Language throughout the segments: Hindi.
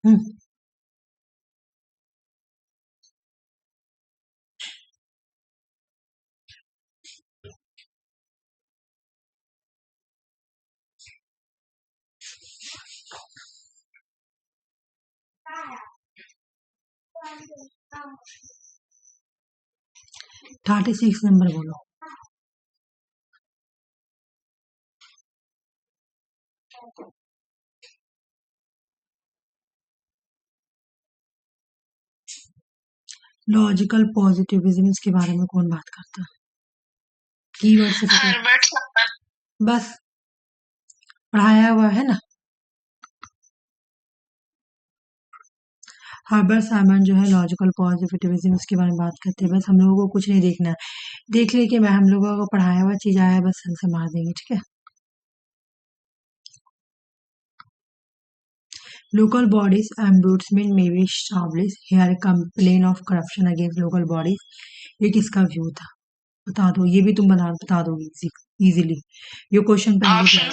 हम्म, थर्टी सिक्स नंबर बोलो। लॉजिकल पॉजिटिविज्म के बारे में कौन बात करता है? कीवर्ड से पता है। बस पढ़ाया हुआ है ना। हर्बर्ट साइमन जो है लॉजिकल पॉजिटिविज्म के बारे में बात करते हैं। बस हम लोगों को कुछ नहीं देखना है, देख ले कि मैं हम लोगों को पढ़ाया हुआ चीज आया बस सन से मार देंगे, ठीक है। लोकल बॉडीज एम्बुड्समेंट में B establish here complain of corruption against local bodies. ये किसका व्यू था? बता दो, ये भी तुम बता दोगे इजीली। ये क्वेश्चन पहले भी आया।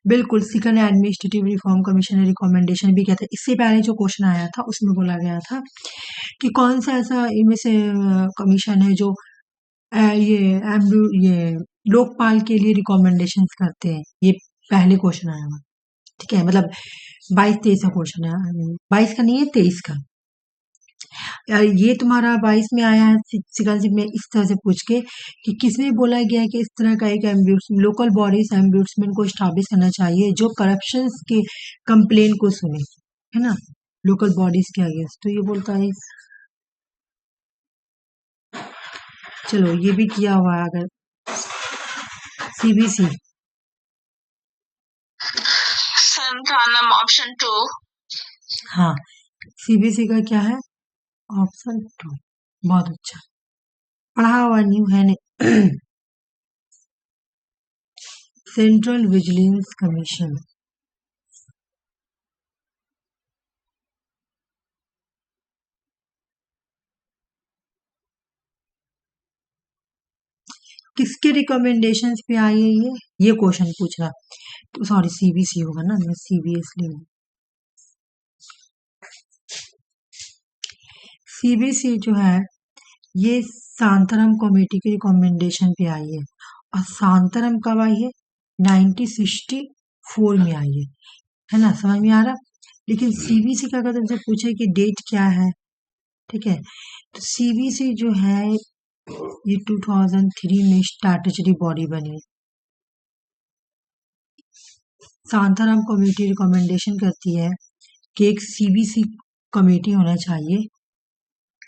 बिल्कुल, सेकंड एडमिनिस्ट्रेटिव रिफॉर्म कमीशन ने रिकमेंडेशन भी किया था। इससे पहले जो क्वेश्चन आया था उसमें बोला गया था कि कौन सा ऐसा इनमें से कमीशन है जो ये लोकपाल के लिए रिकमेंडेशंस करते हैं। ये पहले क्वेश्चन आया हुआ, ठीक है। मतलब 22-23 का क्वेश्चन है, 22 का नहीं है, 23 का। ये तुम्हारा 22 में आया है सिकलशिप में इस तरह से पूछ के कि किसमें बोला गया है कि इस तरह का एक लोकल बॉडीज एम्ब्यूट्समेंट को स्टैब्लिश करना चाहिए जो करप्शन के कंप्लेन को सुने, है ना, लोकल बॉडीज के अगेंस्ट। तो ये बोलता है, चलो ये भी किया हुआ है। अगर सीबीसी संतानम ऑप्शन 2। हाँ, सीबीसी का क्या है? ऑप्शन 2। बहुत अच्छा पढ़ा हुआ न्यू है नहीं। सेंट्रल विजिलेंस कमीशन किसके रिकमेंडेशंस पे आई है? ये क्वेश्चन पूछ रहा। तो सॉरी, सीबीसी होगा ना, मैं सीबीएसई हूँ। सीबीसी जो है ये सांतरम कमेटी के रिकमेंडेशन पे आई है। और सांतरम कब आई है? 1964 में आई है ना, समझ में आ रहा। लेकिन सीबीसी का अगर तुमसे पूछे कि डेट क्या है, ठीक है, तो सीबीसी जो है ये 2003 में स्टैट्यूटरी बॉडी बनी। शांताराम कमेटी रिकमेंडेशन करती है कि एक सीबीसी कमेटी होना चाहिए।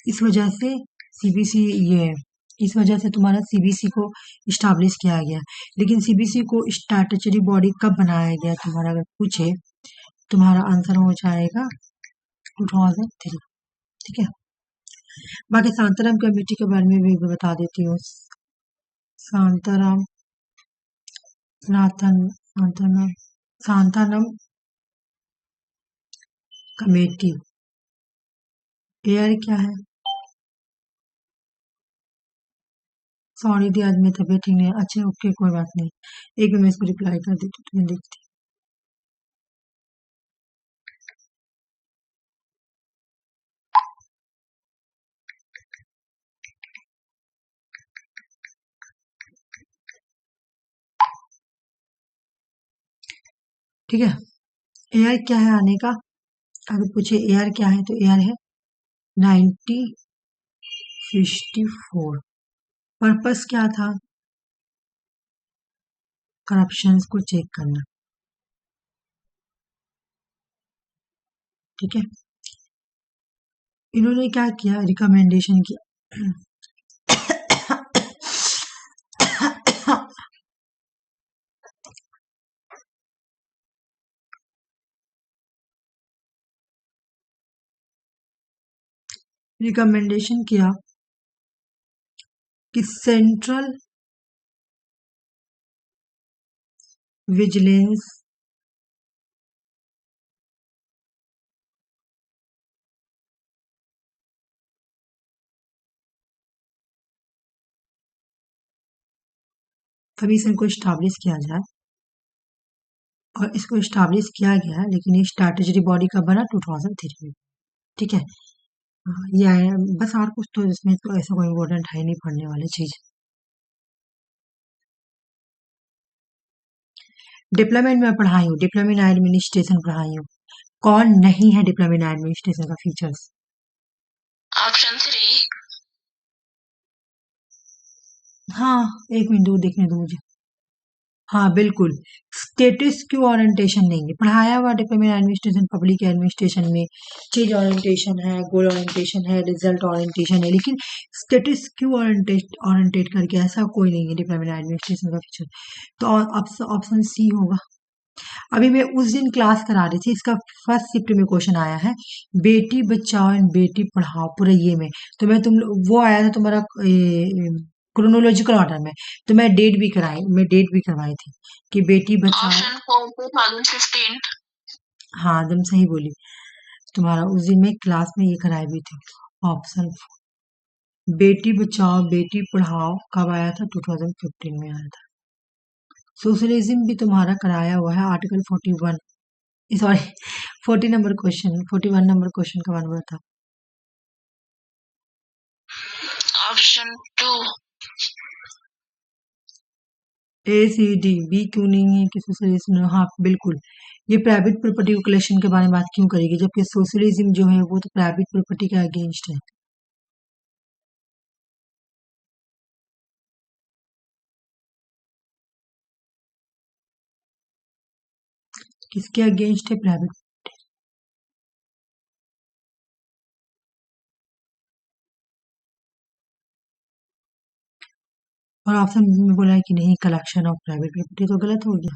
इस वजह से सीबीसी ये इस वजह से तुम्हारा सीबीसी को इस्टेब्लिश किया गया। लेकिन सीबीसी को स्टैट्यूटरी बॉडी कब बनाया गया तुम्हारा अगर पूछे, तुम्हारा आंसर हो जाएगा 2003, ठीक है। बाकी शांताराम कमेटी के बारे में भी बता देती हूँ। Shantaram Nathan Shantaram Shantaram committee air क्या है? सॉरी दी, आज मेरी तबीयत ठीक नहीं है। अच्छा ओके, कोई बात नहीं, एक मिनट में इसको रिप्लाई कर देती हूँ, तुम्हें देखती। ठीक है, एयर क्या है आने का? अगर पूछे एयर क्या है तो एयर है 1964। पर्पस क्या था? करप्शन को चेक करना, ठीक है। इन्होंने क्या किया, रिकमेंडेशन किया। रिकमेंडेशन किया कि सेंट्रल विजिलेंस कमीशन को स्टैब्लिश किया जाए और इसको स्टैब्लिश किया गया, लेकिन ये स्टैट्यूटरी बॉडी कब बना? 2003 में। ठीक है। हाँ, ये आया बस। और कुछ तो इसमें तो ऐसा कोई इम्पोर्टेंट है नहीं पढ़ने वाली चीज। डिप्लोमेट में पढ़ाई हूँ, डिप्लोमेट एडमिनिस्ट्रेशन पढ़ाई हूँ। कौन नहीं है डिप्लोमेट एडमिनिस्ट्रेशन का फीचर्स? ऑप्शन 3। हाँ, एक मिनट दो, देखने दो मुझे। हाँ बिल्कुल। स्टेटस क्यू ओरिएंटेशन नहीं है पढ़ाया हुआ डिप्लोमेट एडमिनिस्ट्रेशन, पब्लिक एडमिनिस्ट्रेशन में चेंज ओरिएंटेशन है, गोल ओरिएंटेशन है, रिजल्ट ओरिएंटेशन है, लेकिन स्टेटस क्यू ओरिएंटेट करके ऐसा कोई नहीं है डिप्लोमेट एडमिनिस्ट्रेशन का फीचर। तो ऑप्शन सी होगा। अभी मैं उस दिन क्लास करा रही थी, इसका फर्स्ट शिफ्ट में क्वेश्चन आया है, बेटी बचाओ एंड बेटी पढ़ाओ पूरे ये में। तो मैं वो आया था तुम्हारा क्रोनोलॉजिकल ऑर्डर में। तो मैं डेट भी करवाई थी कि बेटी बचाओ। ऑप्शन 4 2015। हाँ एकदम सही बोली। तुम्हारा उस दिन मैं क्लास में ये कराई भी थी। ऑप्शन बेटी बचाओ बेटी पढ़ाओ कब आया था? 2015 में आया था। सोशलिज्म भी तुम्हारा कराया हुआ है, आर्टिकल 41, सॉरी 41 नंबर क्वेश्चन का बन हुआ था। ऑप्शन 2। ए सी डी बी क्यों नहीं है कि सोशलिज्म? हाँ बिल्कुल। ये प्राइवेट प्रॉपर्टी को कलेक्शन के बारे में बात क्यों करेगी, जबकि सोशलिज्म जो है वो तो प्राइवेट प्रॉपर्टी के अगेंस्ट है। किसके अगेंस्ट है? प्राइवेट। और ऑप्शन में बोला है कि नहीं कलेक्शन ऑफ प्राइवेट प्रॉपर्टी, तो गलत हो गया।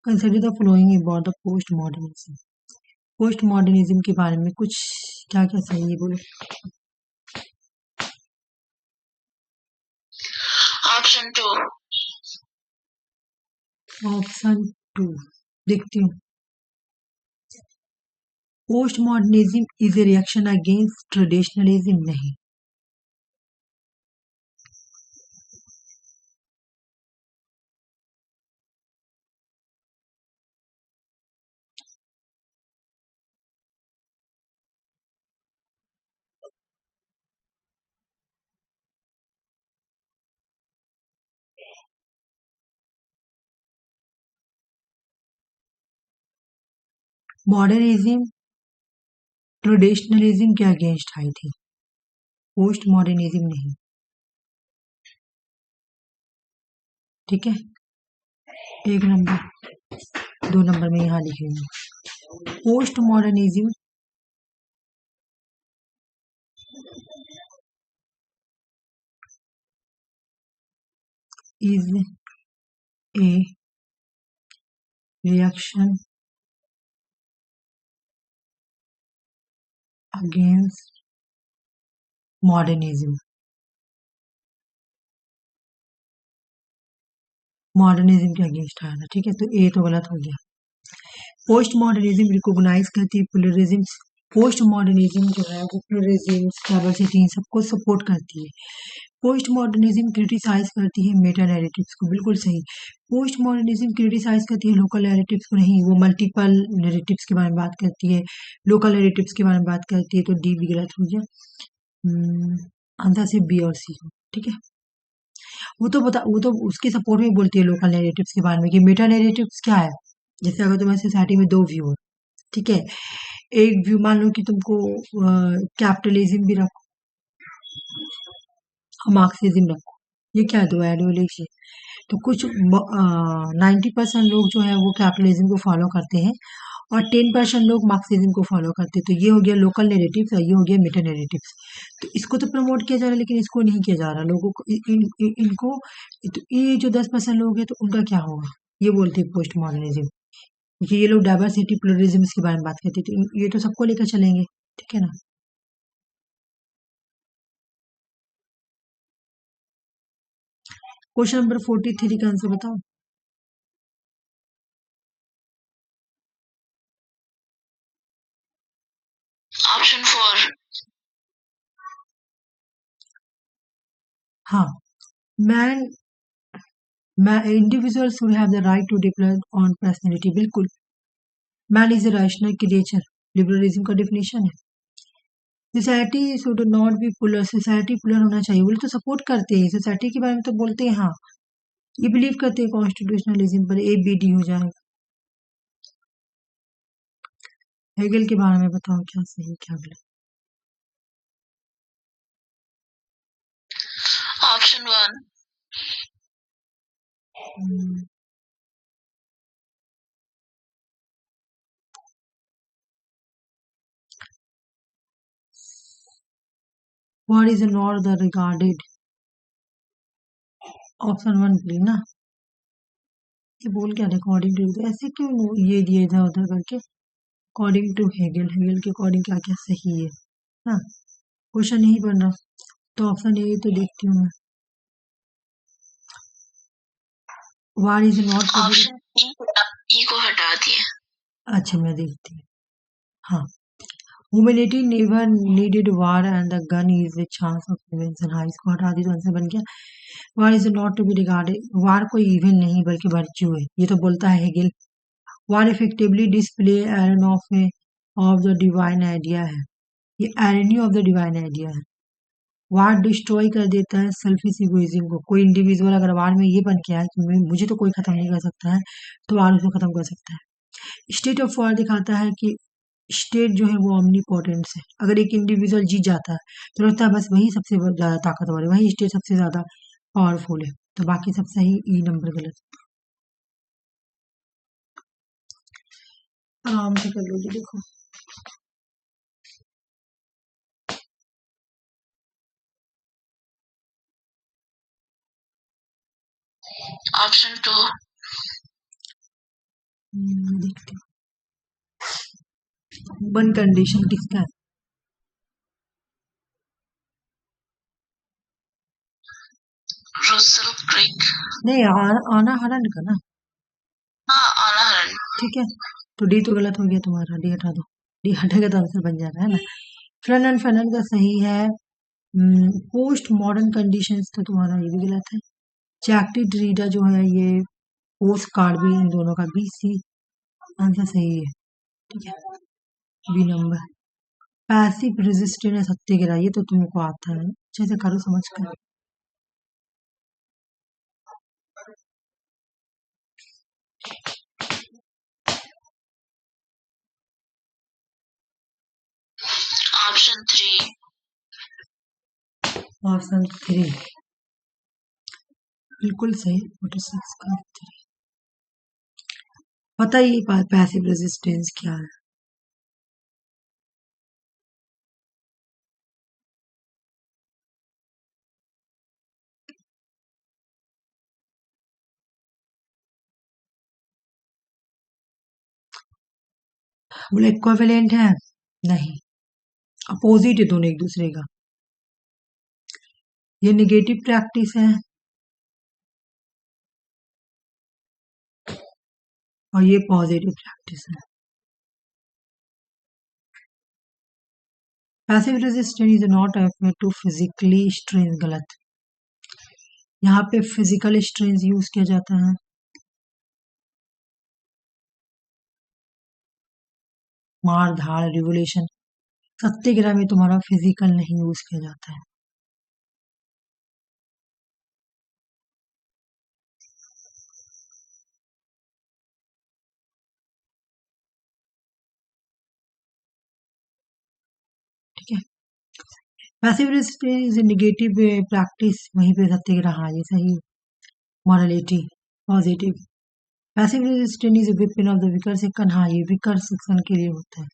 Consider the following about the post modernism. Post modernism के बारे में कुछ क्या क्या सही है बोलो। ऑप्शन 2। ऑप्शन टू देखती हूँ। Post modernism is a reaction against traditionalism, नहीं। मॉडर्निज्म ट्रेडिशनलिज्म के अगेंस्ट आई थी, पोस्ट मॉडर्निज्म नहीं। ठीक है। एक नंबर, 2 नंबर में यहाँ लिखी हूँ। Post modernism is a reaction against modernism. Modernism के अगेंस्ट आया था। ठीक है, तो ए तो गलत हो गया। पोस्ट मॉडर्निज्म रिकॉग्नाइज करती है प्लुरलिज्म। पोस्ट मॉडर्निज्म जो है वो प्लुरलिज्म, डाइवर्सिटी, इन सबको सपोर्ट करती है। पोस्ट मॉडर्निज्म क्रिटिसाइज करती है मेटा नैरेटिव्स को, बिल्कुल सही। पोस्ट मॉडर्निज्म क्रिटिसाइज करती है लोकल नैरेटिव्स को, नहीं, वो मल्टीपल नैरेटिव्स के बारे में बात करती है, लोकल नैरेटिव्स के बारे में बात करती है, तो डी भी गलत हो गया। आंसर सिर्फ बी और सी हो। ठीक है। वो तो उसके सपोर्ट में बोलती है लोकल नैरेटिव्स के बारे में कि मेटा नैरेटिव्स क्या है। जैसे अगर तुम्हारी सोसाइटी में 2 व्यू है, ठीक है, एक व्यू मान लो कि तुमको कैपिटलिज्म भी रखो और मार्क्सिज्म रखो, ये क्या है? 2 आइडियोलॉजी। तो कुछ 90% लोग जो है वो कैपिटलिज्म को फॉलो करते हैं और 10% लोग मार्क्सिज्म को फॉलो करते हैं। तो ये हो गया लोकल नेरेटिव्स और ये हो गया मेटा नेरेटिव्स। तो इसको तो प्रमोट किया जा रहा है, लेकिन इसको नहीं किया जा रहा लोगों को, इनको। तो ये जो 10% लोग हैं तो उनका क्या होगा? ये बोलते हैं पोस्ट मॉडर्निज्म, क्योंकि ये लोग डाइवर्सिटी प्लुरलिज्म के बारे में बात करते हैं, तो ये तो सबको लेकर चलेंगे। ठीक है ना। क्वेश्चन नंबर 43 का आंसर बताओ। ऑप्शन 4। हाँ। Man individual should have the right to depend on personality, बिल्कुल। Man is a rational creature, liberalism का डेफिनेशन है। Society should not be plural, society plural होना चाहिए, बोले तो सपोर्ट करते हैं सोसाइटी के बारे में, तो बोलते हैं हाँ, ये बिलीव करते हैं कॉन्स्टिट्यूशनलिज्म पर, ABD हो जाएगा। हेगल के बारे में बताओ, क्या सही क्या गलत। Option 1. What is not the regarded? Option 1 please ना, ये बोल क्या अकॉर्डिंग टू, तो ऐसे क्यों ये दिए इधर उधर करके। अकॉर्डिंग टू हेगल, हेगल के अकॉर्डिंग क्या क्या सही है ना, क्वेश्चन नहीं पढ़ना, तो ऑप्शन ए तो देखती हूँ मैं। War is not to be, Option E को हटा दिए। अच्छा मैं देखती हूँ, हाँ। Humanity never needed war and the gun is the chance of prevention, हाँ इसको हटा दी तो आंसर बन गया। War is not to be regarded, war कोई इविल नहीं बल्कि वर्च्यू है, ये तो बोलता है Hegel. War effectively display error of the divine idea है, ये error of the divine idea है। वार डिस्ट्रॉय कर देता है सेल्फिश इगोइज्म को, कोई इंडिविजुअल अगर वार में ये बन के आए कि मुझे तो कोई खत्म नहीं कर सकता है, तो वार उसको खत्म कर सकता है। स्टेट ऑफ वार दिखाता है कि स्टेट जो है वो omnipotent है, अगर एक इंडिविजुअल जीत जाता है तो लगता है बस वही सबसे ज्यादा ताकतवर है, वही स्टेट सबसे ज्यादा पावरफुल है, तो बाकी सब सही, ई नंबर गलत। आराम से कर लोगे देखो। Option 2. देखते हैं वन कंडीशन किसका है। Russell Creek. नहीं आना हरन का ना, हाँ, आना हरन। ठीक है, तो डी तो गलत हो गया तुम्हारा, डी हटा दो, डी हटेगा तो आंसर बन जाता है ना। फ्लन एंड फनन का सही है। पोस्ट मॉडर्न कंडीशंस तो तुम्हारा ये भी गलत है। जैक्टी ड्रीडा जो है ये पोस्ट कार्ड भी, इन दोनों का बी सी आंसर सही है, ठीक है, बी नंबर। पैसिव रेजिस्टेंस है सत्याग्रह, ये तो तुमको आता है, अच्छे से करो समझ कर। Option 3. ऑप्शन 3 बिल्कुल सही, 46 का 3। पता ही पैसिव रेजिस्टेंस क्या है। बोले इक्विवेलेंट है, नहीं, अपोजिट है दोनों एक दूसरे का। ये निगेटिव प्रैक्टिस है और ये पॉजिटिव प्रैक्टिस है। Passive resistance is not effort to physically strain, गलत। यहाँ पे फिजिकल स्ट्रेन यूज किया जाता है। मार धाड़ रिवोल्यूशन, सत्याग्रह में तुम्हारा फिजिकल नहीं यूज किया जाता है। ठीक है, पैसिव रेजिस्टेंस निगेटिव प्रैक्टिस, वहीं पे सत्याग्रह, हाँ ये सही। Morality positive. Passive resistance is weapon of the weaker section, हाँ ये विकर सेक्शन के लिए होता है।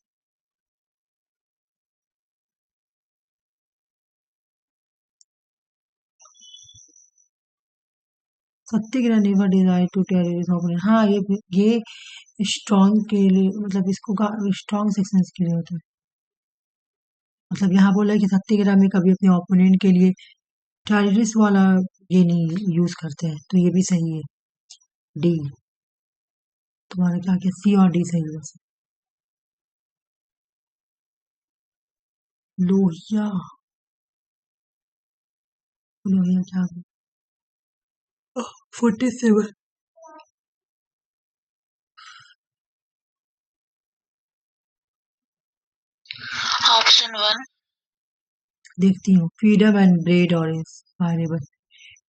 Satyagraha never desire to terrorist operation, हाँ ये स्ट्रॉन्ग के लिए, मतलब इसको स्ट्रॉन्ग सेक्शंस के लिए होता है। मतलब यहाँ बोला है कि सत्याग्रह में कभी अपने ओपोनेंट के लिए टेररिस्ट वाला ये नहीं यूज करते हैं, तो ये भी सही है, डी। तुम्हारा क्या क्या, सी और डी सही है वैसे। लोहिया, लोहिया क्या 47। ऑप्शन 1। देखती हूँ, फ्रीडम एंड ब्रेड और इंस्पायरेबल।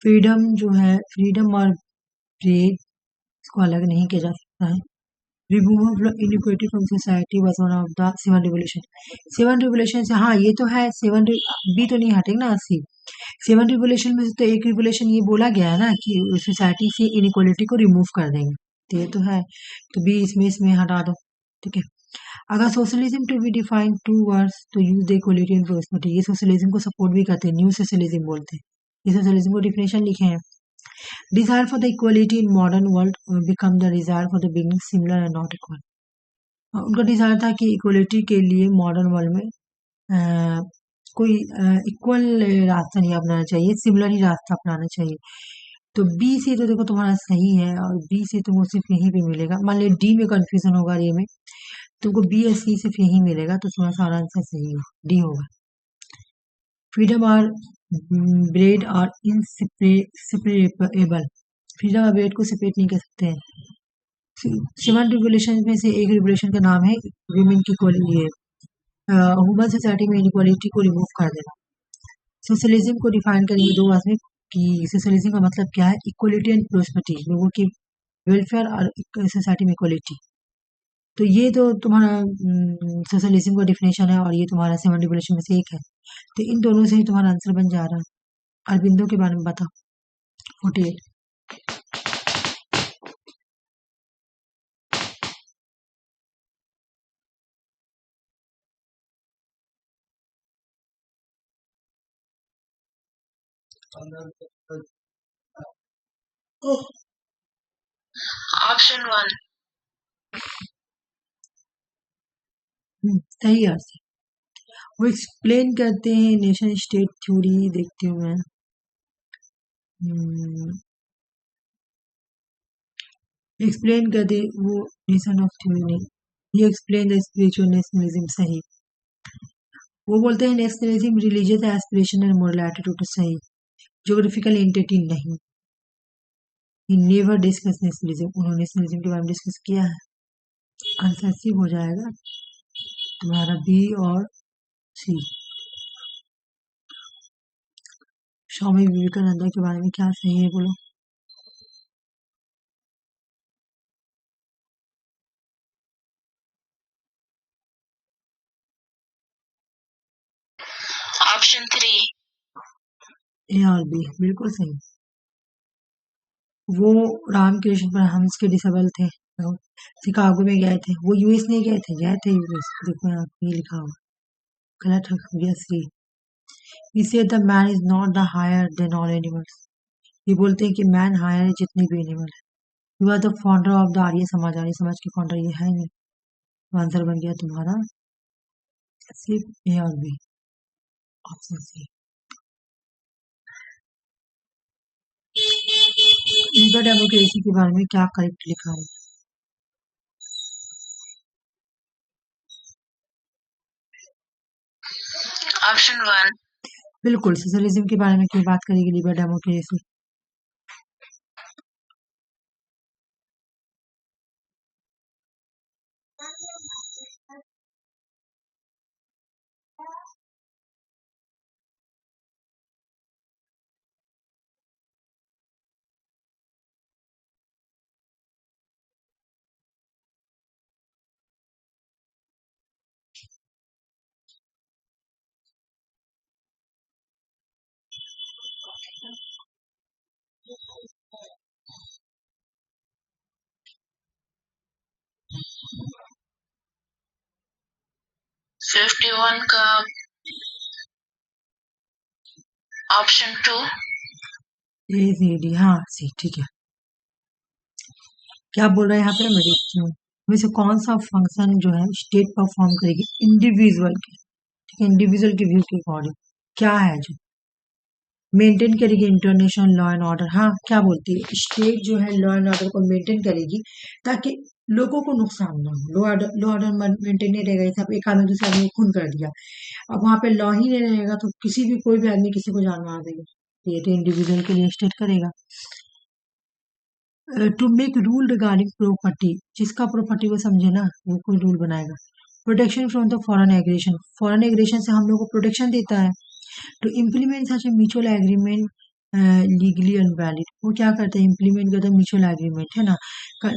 फ्रीडम जो है, फ्रीडम और ब्रेड इसको अलग नहीं किया जा सकता है। Removal of inequality from society was one of the seven revolution. Seven revolution से, हाँ ये तो है, सेवन बी तो नहीं हटेगा ना, सी। सेवन रिवोल्यूशन में से तो एक रिवोल्यूशन ये बोला गया है ना कि सोसाइटी से इनइक्वालिटी को रिमूव कर देंगे, तो ये तो है। तो बी इसमें हटा दो, ठीक है। अगर socialism to be defined two words तो use the equality and prosperity, ये सोशलिज्म को सपोर्ट भी करते हैं, न्यू सोशलिज्म बोलते हैं। ये सोशलिज्म को डिफिनेशन लिखे हैं। Desire for the equality in modern world become the desire for the being similar and not equal. उनका डिजायर था कि इक्वलिटी के लिए मॉडर्न वर्ल्ड में कोई इक्वल रास्ता नहीं अपनाना चाहिए, सिमिलर ही रास्ता अपनाना चाहिए। तो बी से तो देखो तुम्हारा सही है, और बी से तुमको सिर्फ यहीं पे मिलेगा। मान लिया डी में कंफ्यूजन होगा, ये में तुमको बी या सी सिर्फ यहीं मिलेगा, तो तुम्हारा सारा आंसर सही है, डी होगा। फ्रीडम और ब्रेड और इनसेपरेबल। फ्रीडम और ब्रेड को सेपरेट नहीं कर सकते हैं। सेवन रिवोल्यूशन में से एक रिवोल्यूशन का नाम है विमेन की इक्वलिटी, ह्यूमन सोसाइटी में इनइक्वालिटी को रिमूव कर देना। सोशलिज्म को डिफाइन करेंगे दो बात में कि सोशलिज्म का मतलब क्या है, इक्वलिटी एंड प्रोस्पेरिटी, लोगों की वेलफेयर और सोसाइटी में इक्वलिटी। तो ये तो तुम्हारा सोशलिज्म का डिफिनेशन है, और ये तुम्हारा सेवन रिवोल्यूशन में से एक है। तो इन दोनों से ही तुम्हारा आंसर बन जा रहा है। अरबिंदो के बारे में बताओ, 48। ऑप्शन 1। सही है। वो एक्सप्लेन करते हैं नेशन स्टेट थ्योरी, देखती हूँ मैं। एक्सप्लेन करते वो नेशन ऑफ थ्योरी नहीं, ये एक्सप्लेन द स्पिरिचुअल नेशनलिज्म, सही। वो बोलते हैं nationalism religious aspiration and moral attitude, सही। ज्योग्राफिकल एंटिटी नहीं। ही नेवर डिस्कस नेशनलिज्म, उन्होंने नेशनलिज्म के बारे में डिस्कस किया है। आंसर सी हो जाएगा तुम्हारा, बी और सी। स्वामी विवेकानंद के बारे में क्या सही है, बोलो। ऑप्शन 3। ए और बी बिल्कुल सही। वो रामकृष्ण परमहंस के डिसेबल थे, तो शिकागो में गए थे, वो यूएस नहीं गए थे, गए थे यूएस। देखो यहाँ पे ये लिखा हुआ, गलत हो गया, सी। He said the man is not the higher than all animals. ये बोलते हैं कि मैन हायर है जितने भी एनिमल है। You are the founder of the Arya Samaj, Arya समाज के फाउंडर ये है नहीं। तो आंसर बन गया तुम्हारा सिर्फ ए और बी, ऑप्शन सी। लीगर डेमोक्रेसी के बारे में क्या करेक्ट लिखा है, ऑप्शन 1। बिल्कुल। सोशलिज्म के बारे में क्यों बात करेगी लिबर डेमोक्रेसी। फिफ्टी वन का ऑप्शन 2। ए सी डी, हाँ सी, ठीक है। क्या बोल रहे हैं यहाँ पे, मैं देखती हूँ। वैसे कौन सा फंक्शन जो है स्टेट परफॉर्म करेगी इंडिविजुअल के, ठीक है, इंडिविजुअल के व्यू के अकॉर्डिंग, क्या है जो मेंटेन करेगी इंटरनेशनल लॉ एंड ऑर्डर। हाँ, क्या बोलती है, स्टेट जो है लॉ एंड ऑर्डर को मेंटेन करेगी ताकि लोगों को नुकसान ना हो। लॉ ऑर्डर मेंटेन नहीं रहेगा, जैसे एक आदमी दूसरे आदमी को खून कर दिया, अब वहां पे लॉ ही नहीं रहेगा तो किसी भी कोई भी आदमी किसी को जान मार देगा। तो ये तो इंडिविजुअल के लिए स्टेट करेगा। To make rule regarding property, जिसका प्रॉपर्टी वो समझे ना वो कोई रूल बनाएगा। Protection from the foreign aggression, foreign aggression से हम लोग को प्रोटेक्शन देता है। To implement such a mutual agreement legally unvalid, वो क्या करते हैं, इम्प्लीमेंट करते हैं म्यूचुअल एग्रीमेंट, है ना।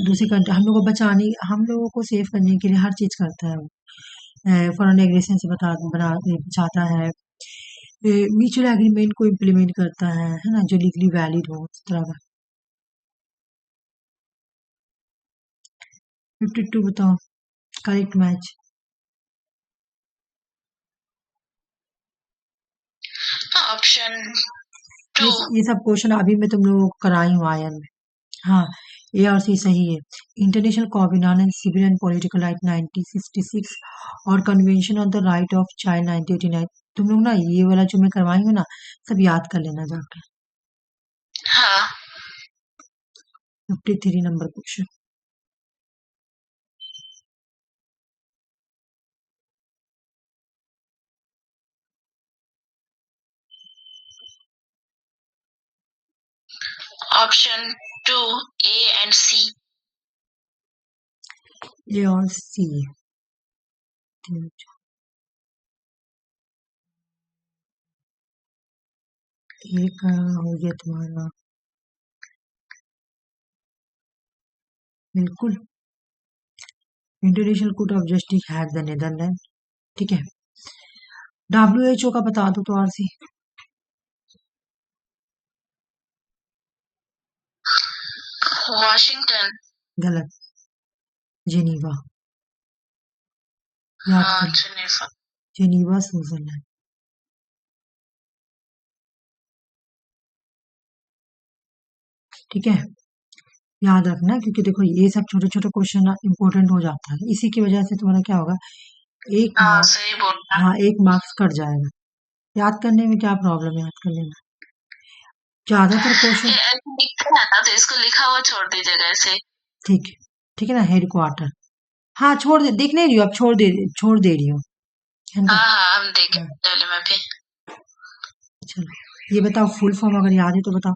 दूसरी कंट्री हम लोग को बचाने, हम लोगों को सेव करने के लिए हर चीज करता है वो। फॉरेन एग्रेशन से बचाता है। म्यूचुअल एग्रीमेंट को इम्प्लीमेंट करता है ना, जो लीगली वैलिड हो उस तरह का। 52 बताओ करेक्ट मैच। Option to. ये सब क्वेश्चन अभी मैं तुम लोगों को कराई हूँ आयन में। हाँ, ए और सी सही है। International covenant and civil and political right 1966 और convention on the right of child 1989। तुम लोग ना ये वाला जो मैं करवाई हूँ ना सब याद कर लेना जाकर। हाँ। 53 number question. Option two, A and C. A और सी। एक हो गया तुम्हारा बिल्कुल। International Court of Justice had the Netherland, ठीक है। WHO का बता दो तो आरसी। वॉशिंगटन। गलत, जेनीवा। याद हाँ, कर लो, जेनेवा। Geneva Switzerland. ठीक है, याद रखना क्योंकि देखो ये सब छोटे छोटे क्वेश्चन इंपॉर्टेंट हो जाता है, इसी की वजह से तुम्हारा क्या होगा, एक हाँ, मार्क्स, सही बोला। हाँ एक मार्क्स कट जाएगा। याद करने में क्या प्रॉब्लम है, याद कर लेना। ज्यादातर क्वेश्चन ये ऐसे लिखा है ना, तो इसको लिखा हुआ छोड़ दीजिएगा ऐसे। ठीक है, ठीक है ना, हेड क्वार्टर। हाँ छोड़ दे, देख नहीं रही हो अब, छोड़ दे रही हो, है ना। हाँ हाँ, हम देखे हाँ, पहले में भी। चलो ये बताओ फुल फॉर्म अगर याद है तो बताओ।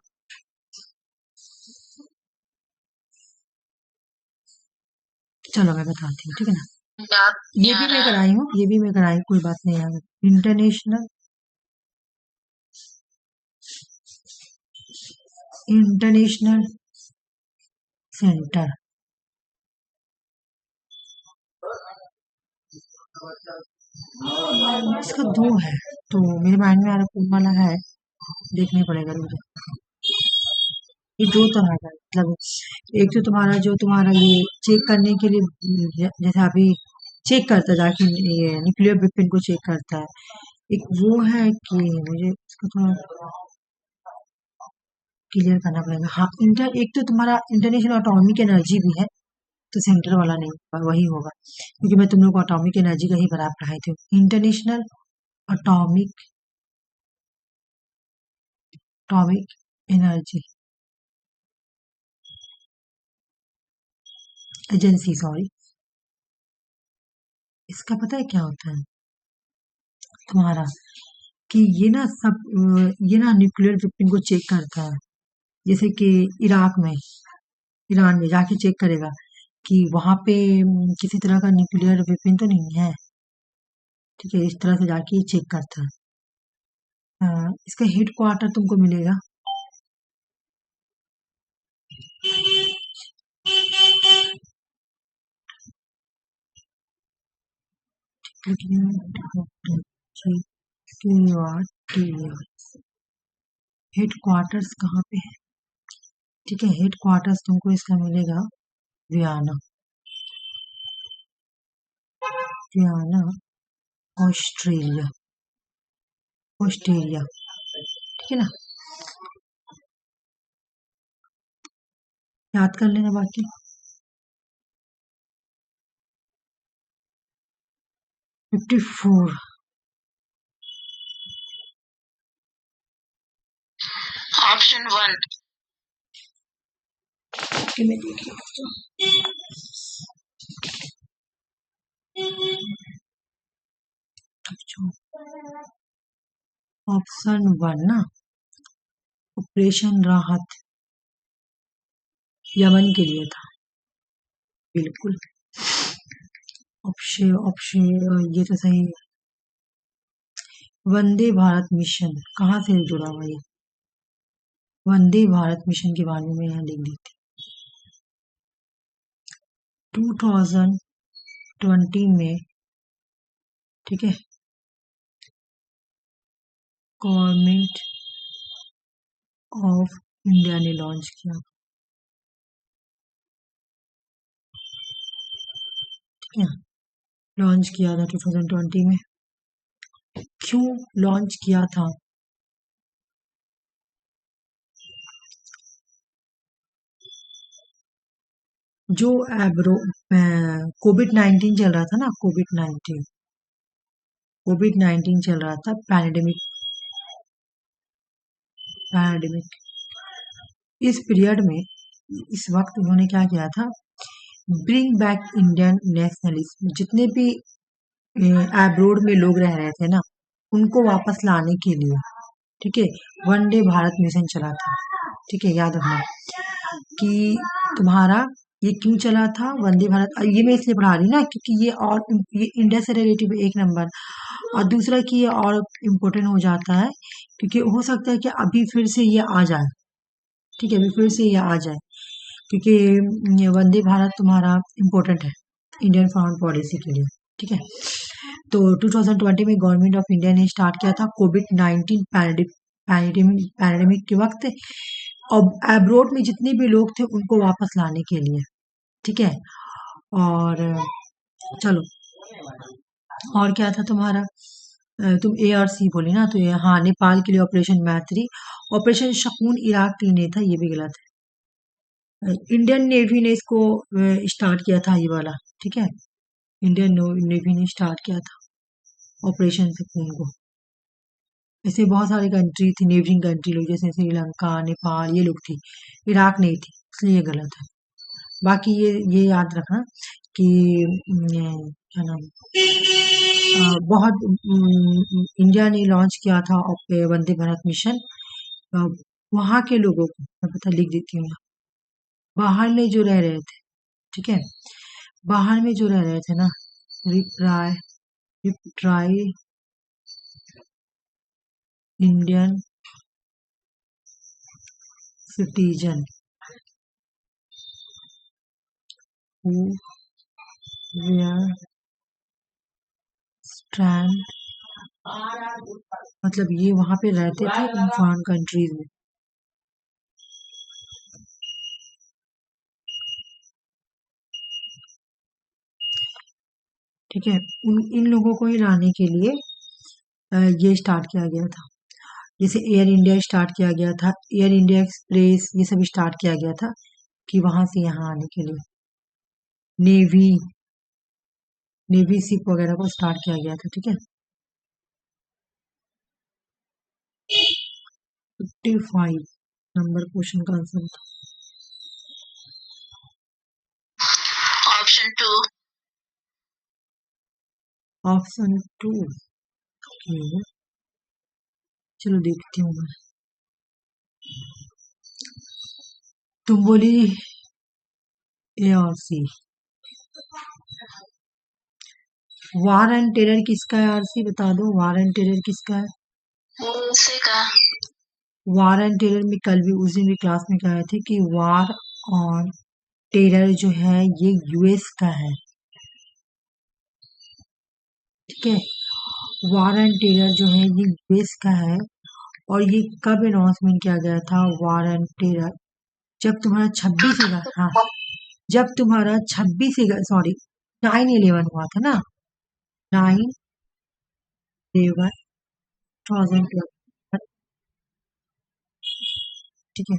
चलो मैं बताती हूँ, ठीक है ना। याद नहीं ये आ भी मैं रहा है। कराई हूँ, ये भी मैं कराई, कोई बात नहीं याद। इंटरनेशनल इंटरनेशनल सेंटर, इसका दो है तो मेरे माइंड में आ रहा कौन वाला है, देखने पड़ेगा मुझे। ये दो तरह का है, मतलब एक तो तुम्हारा जो तुम्हारा ये चेक करने के लिए जैसे अभी चेक करता है जाके, ये न्यूक्लियर वेपन को चेक करता है। एक वो है कि मुझे इसको थोड़ा क्लियर करना पड़ेगा। हाँ एक तो तुम्हारा इंटरनेशनल एटॉमिक एनर्जी भी है, तो सेंटर वाला नहीं होगा, वही होगा क्योंकि मैं तुम लोग को एटॉमिक एनर्जी का ही बना पढ़ाई थी। International atomic atomic energy agency, sorry. इसका पता है क्या होता है तुम्हारा, कि ये ना सब ये ना न्यूक्लियर वेपन को चेक करता है। जैसे कि इराक में, ईरान में जाके चेक करेगा कि वहां पे किसी तरह का न्यूक्लियर वेपन तो नहीं है, ठीक है, इस तरह से जाके ये चेक करता है। इसका हेड क्वार्टर तुमको मिलेगा हेड क्वार्टर्स कहाँ पे है, ठीक है। हेड क्वार्टर्स तुमको इसका मिलेगा वियना, वियना ऑस्ट्रेलिया, ऑस्ट्रेलिया, ठीक है ना। याद कर लेना बाकी। Fifty four. Option one. मैं देख रही हूँ ऑप्शन वन ना, ऑपरेशन राहत, यमन के लिए था, बिल्कुल। ऑप्शन ऑप्शन ये तो सही है। वंदे भारत मिशन कहाँ से जुड़ा हुआ ये? वंदे भारत मिशन के बारे में यहाँ लिख देते। 2020 में, ठीक है, गवर्नमेंट ऑफ इंडिया ने लॉन्च किया, ठीक है, लॉन्च किया था 2020 में। क्यों लॉन्च किया था? जो एब्रो कोविड-19 चल रहा था ना, कोविड-19 चल रहा था, पैंडेमिक। इस पीरियड में, इस वक्त उन्होंने क्या किया था, ब्रिंग बैक इंडियन नेशनलिज्म, जितने भी एब्रोड में लोग रह रहे थे ना, उनको वापस लाने के लिए, ठीक है, वंदे भारत मिशन चला था। ठीक है, याद रखना कि तुम्हारा ये क्यों चला था वंदे भारत। ये मैं इसलिए पढ़ा रही ना क्योंकि ये इंडिया से रिलेटिव एक नंबर, और दूसरा कि ये और इम्पोर्टेंट हो जाता है क्योंकि हो सकता है कि अभी फिर से ये आ जाए, ठीक है, अभी फिर से ये आ जाए क्योंकि ये वंदे भारत तुम्हारा इम्पोर्टेंट है इंडियन फॉरेन पॉलिसी के लिए, ठीक है। तो 2020 में गवर्नमेंट ऑफ इंडिया ने स्टार्ट किया था कोविड-19 पैंडेमिक के वक्त, और एब्रोड में जितने भी लोग थे उनको वापस लाने के लिए, ठीक है। और चलो, और क्या था तुम्हारा, तुम ए और सी बोली ना, तो ये हाँ, नेपाल के लिए ऑपरेशन मैत्री, ऑपरेशन शकून इराक के लिए नहीं था, ये भी गलत है। इंडियन नेवी ने इसको स्टार्ट किया था ये वाला, ठीक है, इंडियन नेवी ने स्टार्ट किया था ऑपरेशन शकून को। ऐसे बहुत सारी कंट्री थी, नेबरिंग कंट्री लोग, जैसे श्रीलंका, नेपाल, ये लोग थी, इराक नहीं थी, इसलिए ये गलत है। बाकी ये याद रखना कि क्या नाम, बहुत इंडिया ने लॉन्च किया था वंदे भारत मिशन, वहां के लोगों को मैं पता लिख देती हूँ, बाहर में जो रह रहे थे, ठीक है, बाहर में जो रह रहे थे ना, रिप्राई Indian citizen who were strand, मतलब ये वहां पे रहते थे इन फॉरेन कंट्रीज में, ठीक है, इन लोगों को ही लाने के लिए ये स्टार्ट किया गया था। जैसे एयर इंडिया स्टार्ट किया गया था, एयर इंडिया एक्सप्रेस, ये सब स्टार्ट किया गया था कि वहां से यहाँ आने के लिए नेवी नेवी शिप वगैरह को स्टार्ट किया गया था, ठीक है। 55 नंबर क्वेश्चन का आंसर था ऑप्शन 2। ऑप्शन 2। चलो देखती हूँ मैं। तुम बोली ए और सी। वार एंड टेरर किसका है आरसी, बता दो, वार एंड टेरर किसका है? यूएसए का। वार एंड टेरर में कल भी उस दिन भी क्लास में कहे थे कि वार और टेरर जो है ये यूएस का है, ठीक है, वार एंड टेरर जो है ये यूएस का है। और ये कब अनाउंसमेंट किया गया था वार एंड टेरर? जब तुम्हारा 26 हाँ, जब तुम्हारा 26 सॉरी 9/11 हुआ था ना, 9/11 2012, ठीक है।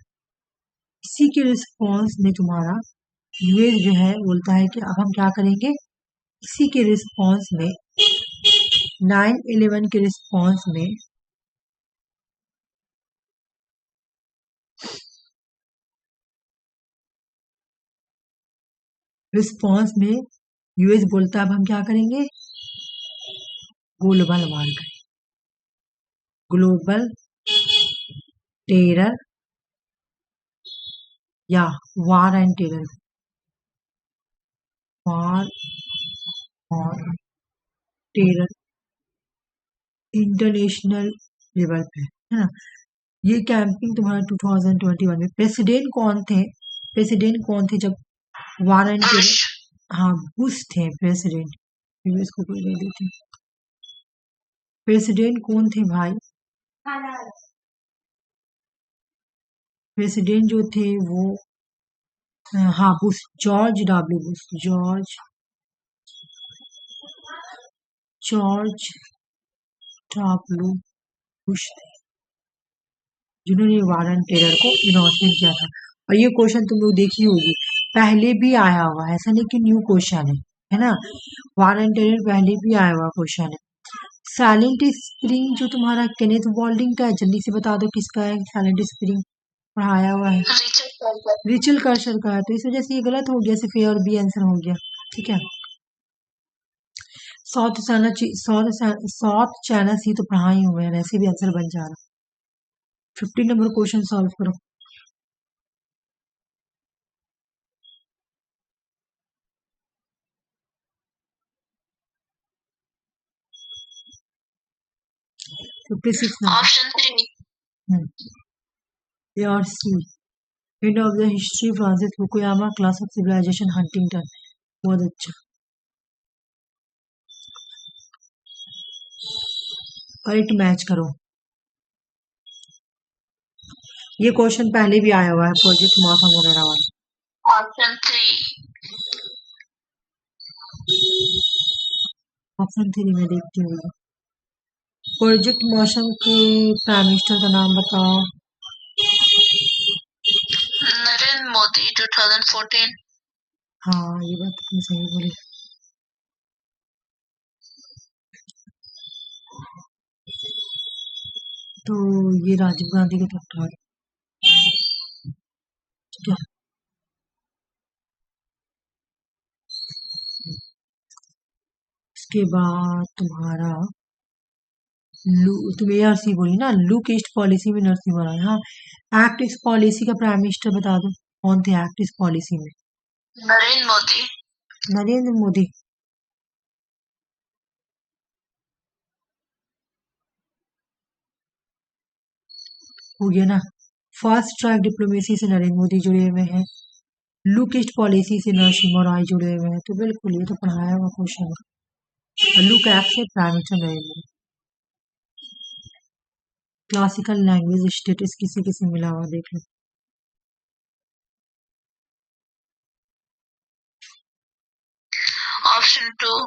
इसी के रिस्पॉन्स में तुम्हारा यूएस जो है बोलता है कि अब हम क्या करेंगे, इसी के रिस्पॉन्स में 9/11 के रिस्पॉन्स में यूएस बोलता है अब हम क्या करेंगे, ग्लोबल वार करेंगे, ग्लोबल टेरर या वार एंड टेरर, वार और टेरर इंटरनेशनल लेवल पे, है ना। ये कैंपिंग तुम्हारा 2021 में प्रेसिडेंट कौन थे जब वार एंड टेरर, बुश। हाँ बुश थे प्रेसिडेंट, इसको कोई नहीं देते। प्रेसिडेंट कौन थे भाई, प्रेसिडेंट जो थे वो हाँ Bush, George W Bush, George W Bush थे जिन्होंने वार एंड टेरर को इनोसेंट किया था। और ये क्वेश्चन तुम लोग देखी होगी, पहले भी आया हुआ है, ऐसा नहीं कि न्यू क्वेश्चन है ना। वार एंड टेरर पहले भी आया हुआ क्वेश्चन है। साइलेंट स्प्रिंग जो तुम्हारा केनेथ बॉल्डिंग का है, जल्दी से बता दो किसका है साइलेंट स्प्रिंग, पढ़ाया हुआ है रिचल कर्सर का है, तो इस वजह से ये गलत हो गया, सिर्फ ए और बी आंसर हो गया, ठीक है। साउथ चाइना सी तो पढ़ा ही हुए हैं, ऐसे भी आंसर बन जा रहा। 50 नंबर क्वेश्चन सॉल्व करो। ऑप्शन 3 ए और C, end of the history Francis Fukuyama, class of civilisation Huntington, बहुत अच्छा। करेक्ट मैच करो। ये क्वेश्चन पहले भी आया हुआ है प्रोजेक्ट मौसम वगैरह वाला। ऑप्शन 3 ऑप्शन 3 में देखती हूँ। प्रोजेक्ट मौसम के प्राइम मिनिस्टर का नाम बताओ। नरेंद्र मोदी 2014। हाँ ये बात तुमने सही बोली। तो ये राजीव गांधी के तरफ था, ठीक है। इसके बाद तुम्हारा तुम ए आर सी बोली ना, लुक ईस्ट पॉलिसी में नरसिम्हा राव, हाँ एक्ट ईस्ट पॉलिसी का प्राइम मिनिस्टर बता दो, कौन थे एक्ट ईस्ट पॉलिसी में। नरेंद्र मोदी। नरेंद्र मोदी, हो गया ना। फास्ट ट्रैक डिप्लोमेसी से नरेंद्र मोदी जुड़े हुए हैं, लुक ईस्ट पॉलिसी से नरसिम्हा राय जुड़े हुए हैं, तो बिल्कुल ये तो पढ़ाया हुआ क्वेश्चन है। लुक एक्ट से prime minister Narendra Modi. Classical language status किसे किसे मिला हुआ देख लो। ऑप्शन 2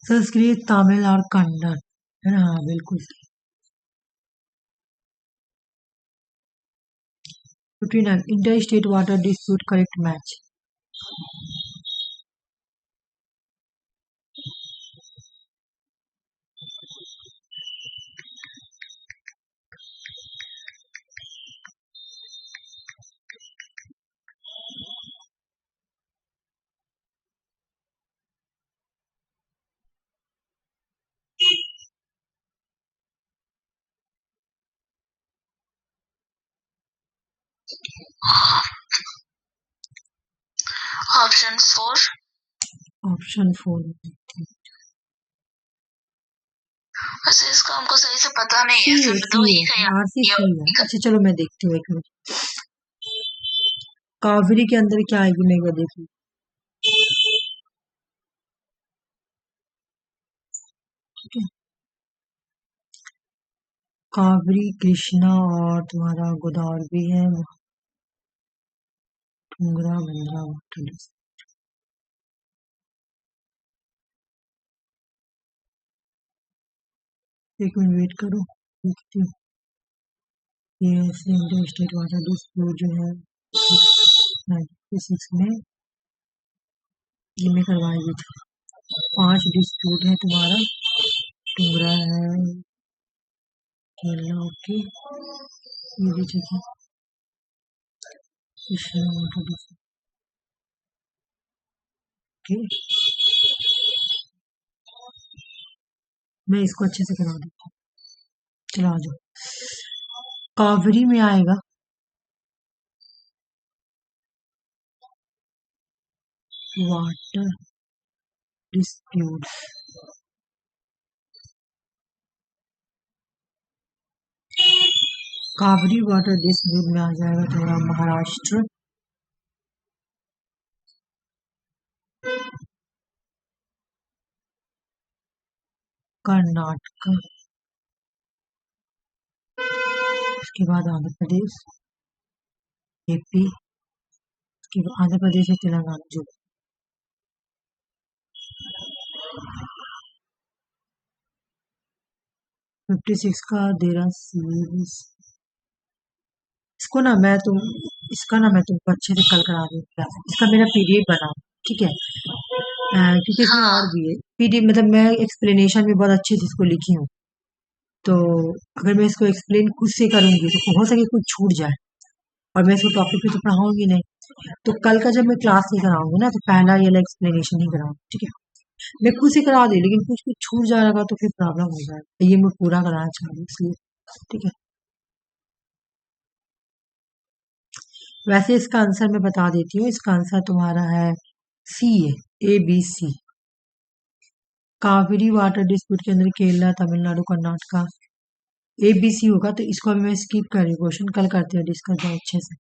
संस्कृत, तमिल और कन्नड़, है ना, हाँ बिल्कुल सही। 59 inter state water dispute, correct match. Option 4 option 4 वैसे इसका हमको सही से पता नहीं सी है, है, सिर्फ सी 2 है, ही का याद आरसी किया। सी है। अच्छा चलो मैं देखती हूँ, एक मिनट। कावेरी के अंदर क्या आएगी मैं एक बार देख लूं। ठीक है, कावेरी, कृष्णा और तुम्हारा गोदावरी है, टुंगरा, बंद्रा वाटर। एक मिनट वेट करो, देखती हूँ। ये इंटर स्टेट वाटर डिस्प्यूट जो है 96 में ये में करवाएगी थी। 5 डिस्प्यूट है तुम्हारा, टुंगरा है, केरला, ओके, ये भी ठीक है, कृष्णा वाटर डिस्प्यूट, ओके। मैं इसको अच्छे से करा देती हूँ, चलो आ जाओ। कावेरी में आएगा। Water disputes, Kaveri water dispute में आ जाएगा तुम्हारा महाराष्ट्र, कर्नाटक, उसके बाद आंध्र प्रदेश, एपी, उसके बाद आंध्र प्रदेश और तेलंगाना जो 56 का दे रहा सीरीज। इसको ना मैं तुम इसका ना मैं तुमको अच्छे से कल करा दूंगी क्लास, इसका मेरा पीडीएफ बनाओ, ठीक है। क्योंकि इसमें हाँ और भी है पीडीएफ, मतलब मैं एक्सप्लेनेशन भी बहुत अच्छे से इसको लिखी हूँ, तो अगर मैं इसको एक्सप्लेन खुद से करूंगी तो हो सके कुछ छूट जाए, और मैं इसको टॉपिक पे तो पढ़ाऊंगी नहीं। तो कल का जब मैं क्लास नहीं कराऊंगी ना, तो पहला ये वाला एक्सप्लेनेशन ही कराऊंगी, ठीक है। मैं खुद से करा दी, लेकिन कुछ कुछ छूट जाएगा तो फिर प्रॉब्लम हो जाएगा, ये मैं पूरा कराना चाह रही हूँ इसलिए, ठीक है। वैसे इसका आंसर मैं बता देती हूँ, इसका आंसर तुम्हारा है सी है, ABC। कावेरी वाटर डिस्प्यूट के अंदर केरला, तमिलनाडु, कर्नाटका, ABC होगा, तो इसको अभी मैं स्किप कर रही हूँ, क्वेश्चन कल करते हैं डिस्कस अच्छे से।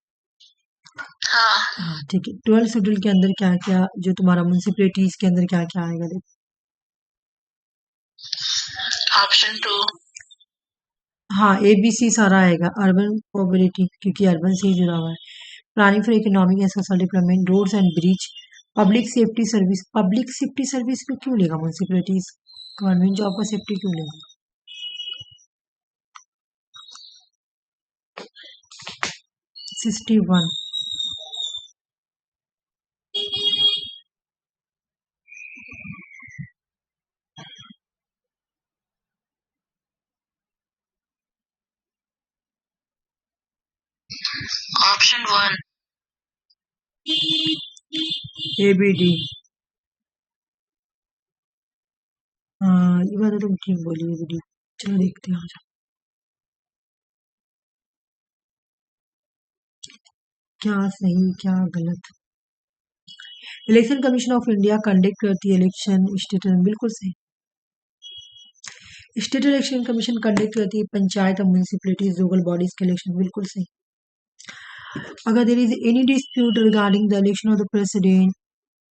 हाँ हाँ ठीक है, 12 शेड्यूल के अंदर क्या क्या, जो तुम्हारा म्यूनसिपैलिटीज के अंदर क्या क्या आएगा देखो। ऑप्शन 2। हाँ, ABC सारा आएगा, अर्बन मोबिलिटी क्योंकि अर्बन से ही जुड़ा हुआ है, planning for economic and social development, roads and bridge, public safety service में क्यों लेगा म्यूनसिपैलिटीज, गवर्नमेंट जॉब का सेफ्टी क्यों लेगा। 61। ऑप्शन 1। ABD। हाँ ये बात तो तुम ठीक बोली, ABD। चलो देखते हैं, आ जाओ। क्या सही क्या गलत। Election commission of India conduct करती है इलेक्शन स्टेट, बिल्कुल सही। स्टेट इलेक्शन कमीशन कंडक्ट करती है पंचायत और म्यूनिसिपैलिटीज लोकल बॉडीज के इलेक्शन, बिल्कुल सही। अगर there is any dispute regarding the election of the president,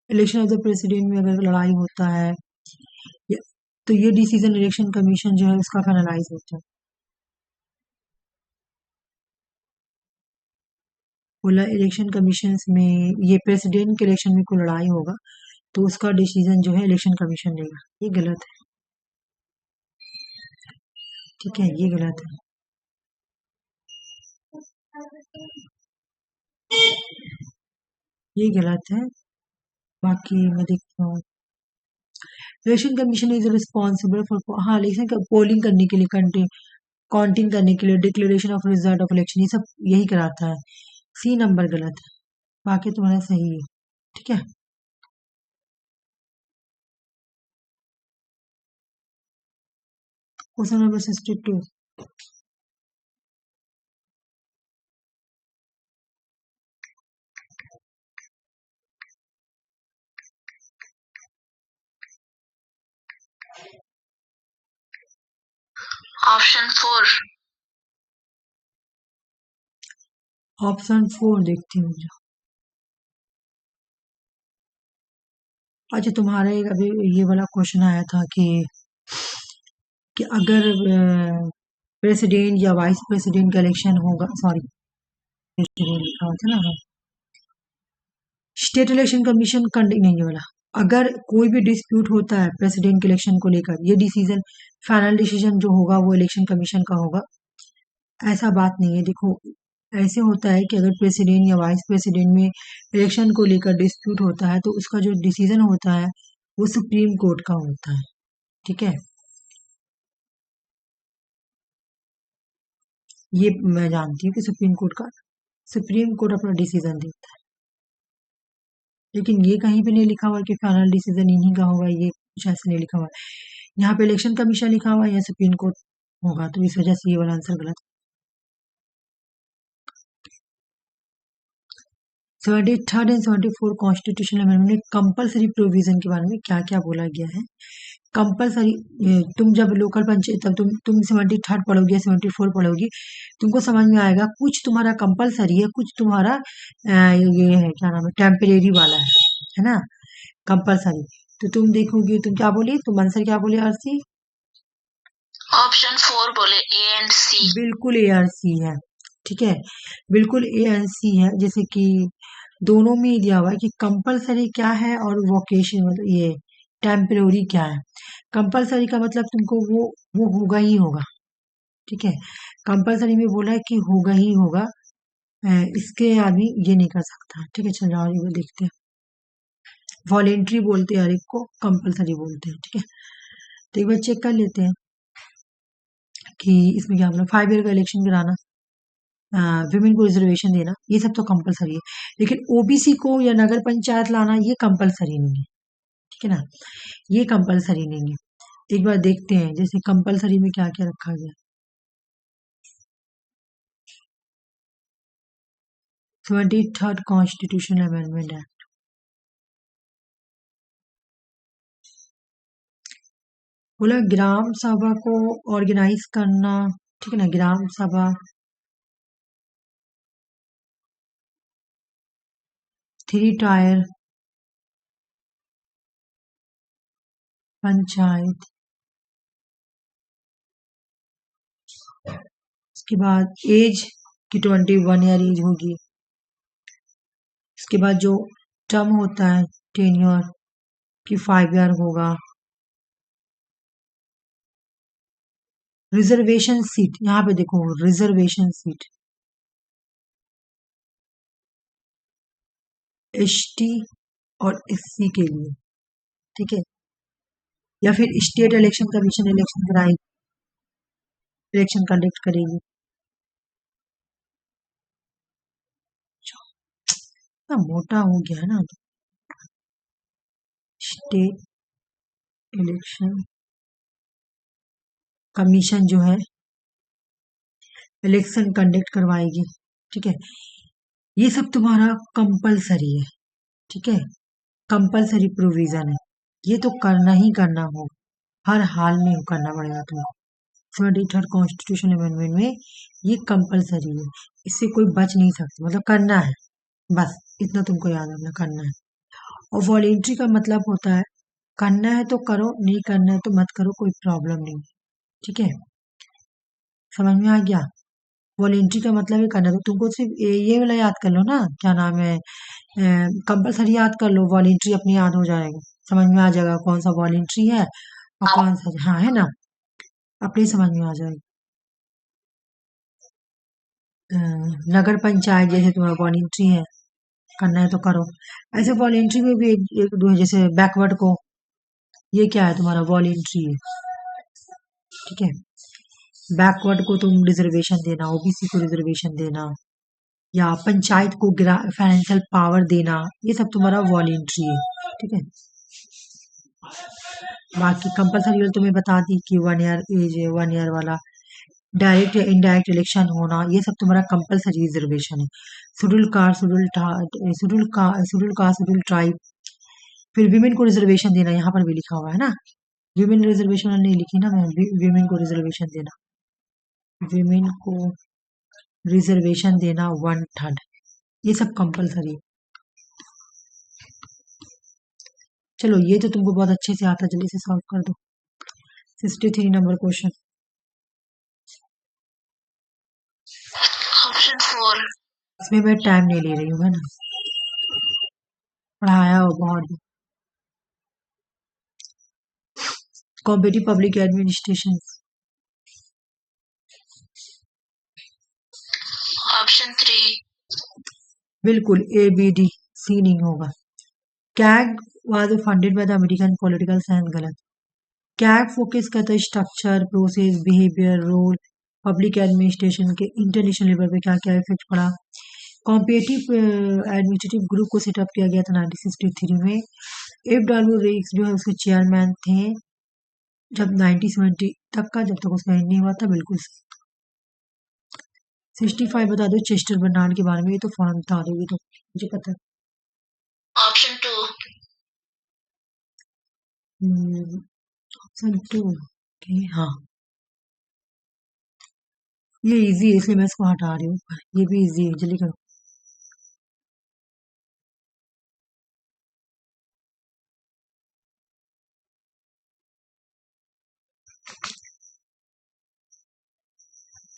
election of the president में अगर लड़ाई होता है या- तो ये डिसीजन इलेक्शन कमीशन जो है उसका फाइनलाइज होता है। बोला इलेक्शन कमीशन में ये प्रेसिडेंट के इलेक्शन में कोई लड़ाई होगा तो उसका डिसीजन जो है इलेक्शन कमीशन लेगा, ये गलत है, ठीक है, ये गलत है। ये गलत है, बाकी मैं देखता हूँ। Election commission is responsible for, हाँ इलेक्शन का पोलिंग करने के लिए, काउंटिंग करने के लिए, declaration of result of election, ये सब यही कराता है। सी नंबर गलत है, बाकी तुम्हारा सही है, ठीक है। Question number 62। ऑप्शन 4। ऑप्शन 4 देखती हूँ। अच्छा तुम्हारा एक अभी ये वाला क्वेश्चन आया था कि अगर प्रेसिडेंट या वाइस प्रेसिडेंट का इलेक्शन होगा, सॉरी प्रेसिडेंट लिखा होता है ना, स्टेट इलेक्शन कमीशन कंडक्ट नहीं वाला, अगर कोई भी डिस्प्यूट होता है प्रेसिडेंट के इलेक्शन को लेकर, ये डिसीजन फाइनल डिसीजन जो होगा वो इलेक्शन कमीशन का होगा, ऐसा बात नहीं है। देखो ऐसे होता है कि अगर प्रेसिडेंट या वाइस प्रेसिडेंट में इलेक्शन को लेकर डिस्प्यूट होता है तो उसका जो डिसीजन होता है वो सुप्रीम कोर्ट का होता है, ठीक है। ये मैं जानती हूँ कि सुप्रीम कोर्ट अपना डिसीजन देता है, लेकिन ये कहीं पे नहीं लिखा हुआ है कि फाइनल डिसीजन इन्हीं का होगा, ये कुछ ऐसे नहीं लिखा हुआ है। यहाँ पे इलेक्शन कमीशन लिखा हुआ है या सुप्रीम कोर्ट होगा, तो इस वजह से ये वाला आंसर गलत है। 73rd एंड 74 कॉन्स्टिट्यूशनल अमेंडमेंट में कंपलसरी प्रोविजन के बारे में क्या क्या बोला गया है। कंपलसरी, तुम जब लोकल पंचायत तब तुम 73rd पढ़ोगी या 74 पढ़ोगी, तुमको समझ में आएगा कुछ तुम्हारा कंपलसरी है, कुछ तुम्हारा ये है क्या नाम है टेम्परेरी वाला है ना, कंपलसरी। तो तुम देखोगे, तुम क्या बोली, तुम आंसर क्या बोली आरसी? ऑप्शन 4 बोले, ए एंड सी। बिल्कुल ए आर सी है, ठीक है, बिल्कुल ए एंड सी है। जैसे कि दोनों में दिया हुआ है कि कंपलसरी क्या है और वोकेशन मतलब ये टेम्परेरी क्या है। कंपलसरी का मतलब तुमको वो होगा ही होगा, ठीक है, कंपलसरी में बोला है कि होगा ही होगा, इसके आदमी ये नहीं कर सकता, ठीक है। चलो और ये देखते हैं, वॉलेंट्री बोलते हैं हर एक को, कंपलसरी बोलते हैं, ठीक है। तो एक बार चेक कर लेते हैं कि इसमें क्या बोला, 5 ईयर का इलेक्शन कराना, विमेन को रिजर्वेशन देना, ये सब तो कंपलसरी है। लेकिन ओबीसी को या नगर पंचायत लाना ये कंपलसरी नहीं है, ठीक है ना, ये कंपलसरी नहीं है। एक बार देखते हैं जैसे कंपलसरी में क्या क्या रखा गया। 73rd कॉन्स्टिट्यूशनल अमेंडमेंट एक्ट, बोला ग्राम सभा को ऑर्गेनाइज करना, ठीक है ना, ग्राम सभा, 3 टायर पंचायत, उसके बाद एज की 21 ईयर एज होगी, उसके बाद जो टर्म होता है टेन्योर की 5 ईयर होगा। रिजर्वेशन सीट, यहाँ पे देखो रिजर्वेशन सीट एसटी और एससी के लिए, ठीक है, या फिर स्टेट इलेक्शन कमीशन इलेक्शन कराएगी, इलेक्शन कंडक्ट करेगी। ना मोटा हो गया है ना, स्टेट इलेक्शन कमीशन जो है इलेक्शन कंडक्ट करवाएगी, ठीक है। ये सब तुम्हारा कंपलसरी है, ठीक है, कंपलसरी प्रोविजन है, ये तो करना ही करना हो, हर हाल में करना पड़ेगा तुमको। 73rd कॉन्स्टिट्यूशन अमेंडमेंट में ये कंपलसरी है, इससे कोई बच नहीं सकता, मतलब करना है, बस इतना तुमको याद रखना, करना है। और वॉलेंट्री का मतलब होता है करना है तो करो, नहीं करना है तो मत करो, कोई प्रॉब्लम नहीं, ठीक है, समझ में आ गया। वॉलेंट्री का मतलब ही करना है, तो तुमको सिर्फ ये वाला याद कर लो ना, क्या नाम है, कंपलसरी याद कर लो, वॉलेंट्री अपनी याद हो जाएगा, समझ में आ जाएगा कौन सा वॉलेंट्री है और कौन सा, हाँ है ना, अपनी समझ में आ जाएगा। नगर पंचायत जैसे तुम्हारा वॉलेंट्री है, करना है तो करो। ऐसे वॉलेंट्री में भी एक दो है, जैसे बैकवर्ड को, ये क्या है तुम्हारा वॉलेंट्री है, ठीक है, बैकवर्ड को तुम रिजर्वेशन देना, ओबीसी को रिजर्वेशन देना, या पंचायत को फाइनेंशियल पावर देना, ये सब तुम्हारा वॉलेंट्री है, ठीक है। बाकी कंपलसरी तुम्हें बता दी कि 1 ईयर एज, 1 ईयर वाला डायरेक्ट या इनडायरेक्ट इलेक्शन होना, ये सब तुम्हारा कंपलसरी रिजर्वेशन है। शेड्यूल कास्ट, शेड्यूल ट्राइब, फिर विमेन को रिजर्वेशन देना, यहाँ पर भी लिखा हुआ है ना, विमेन रिजर्वेशन नहीं लिखी ना मैं, विमेन को रिजर्वेशन देना, विमेन को रिजर्वेशन देना 1/3, ये सब कंपलसरी। चलो ये तो तुमको बहुत अच्छे से आता, जल्दी से सॉल्व कर दो। 63 नंबर क्वेश्चन, ऑप्शन 4। इसमें मैं टाइम नहीं ले रही हूँ, है ना, पढ़ाया हो बहुत। Competitive public administration, option 3। बिल्कुल ए बी डी सी नहीं होगा। CAG was funded by the American political science, गलत। कैग फोकस करता है structure, process, behaviour, role, public administration के इंटरनेशनल लेवल पे क्या क्या इफेक्ट पड़ा। कॉम्पिटिटिव एडमिनिस्ट्रेटिव ग्रुप को सेटअप किया गया था 1963 में। एफ डब्ल्यू रेक्स जो है उसके चेयरमैन थे जब 1970 तक का, जब तक उसका एंड नहीं हुआ था, बिल्कुल 65 बता दो चेस्टर बर्नार्ड के बारे में, ये तो फौरन बता दोगे, तो मुझे पता है। ऑप्शन 2। ऑप्शन 2। हाँ, ये इजी है इसलिए मैं इसको हटा रही हूँ। ये भी इजी है, जल्दी करो।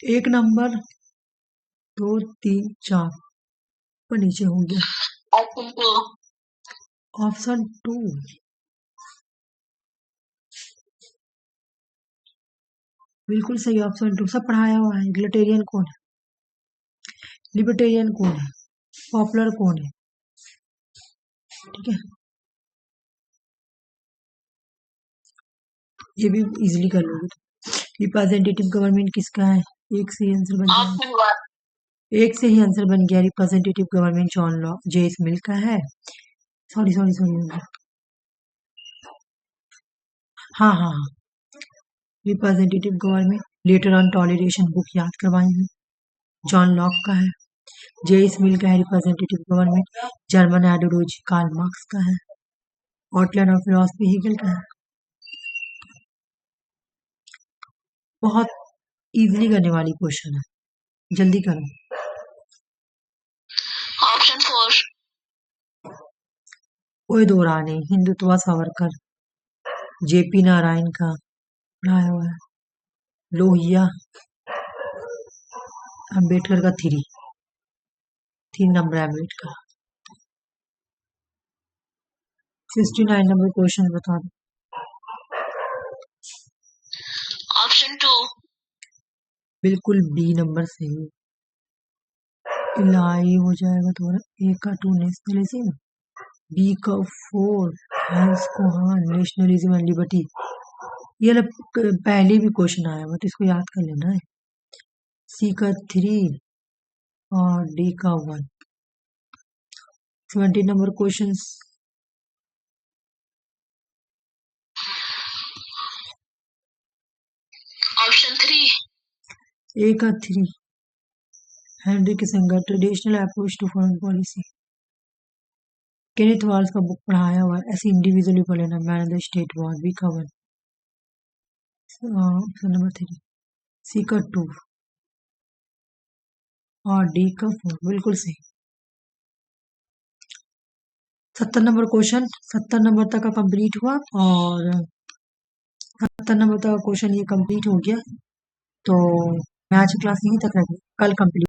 एक नंबर 2 3 4 पर नीचे हो गया। ऑप्शन 2। ऑप्शन 2 बिल्कुल सही। ऑप्शन 2 सब पढ़ाया हुआ है। एग्लिटेरियन कौन है, लिबर्टेरियन कौन है, पॉपुलर कौन है, ठीक है। ये भी इजीली कर लोगे। रिप्रेजेंटेटिव गवर्नमेंट किसका है, एक से ही आंसर बन गया। ऑप्शन 1। एक से ही आंसर बन गया। रिप्रेजेंटेटिव गवर्नमेंट जॉन लॉ जे स्मिल का है। सॉरी सॉरी सॉरी, हाँ हाँ हाँ, representative government later on toleration book याद करवाई है, जॉन लॉक का है। जे स्मिल का है representative government, German ideology Karl Marx का है। आउटलाइन ऑफ फिलॉसफी हेगल का है। बहुत इजीली करने वाली क्वेश्चन है, जल्दी करो। ऑप्शन 4। कोई दो राह नहीं, हिंदुत्व सावरकर, जेपी नारायण का पढ़ाया हुआ है। लोहिया, अम्बेडकर का 3 नंबर अम्बेडकर। 69 नंबर क्वेश्चन बता दो। ऑप्शन 2। बिल्कुल बी नंबर सही। इलाई हो जाएगा तुम्हारा। ए का 2 नेशनलिज्म, बी का 4 हैंस कोहान नेशनलिज्म एंड लिबर्टी। ये पहले भी क्वेश्चन आया हुआ तो इसको याद कर लेना है। सी का 3 और डी का 1। 70 नंबर क्वेश्चन। ऑप्शन 3। ए का 3 Henry Kissinger traditional approach to foreign policy. Kenneth Waltz का बुक पढ़ाया हुआ है। ऐसे इंडिविजुअली पढ़ लेना। Man the state war, B का 1। Option number 3। सी का 2 और डी का 4 बिल्कुल सही। 70 नंबर क्वेश्चन 70 नंबर तक का कंप्लीट हुआ और 70 नंबर तक का क्वेश्चन ये कंप्लीट हो गया। तो मैं आज की क्लास यहीं तक रखूँ, कल कंप्लीट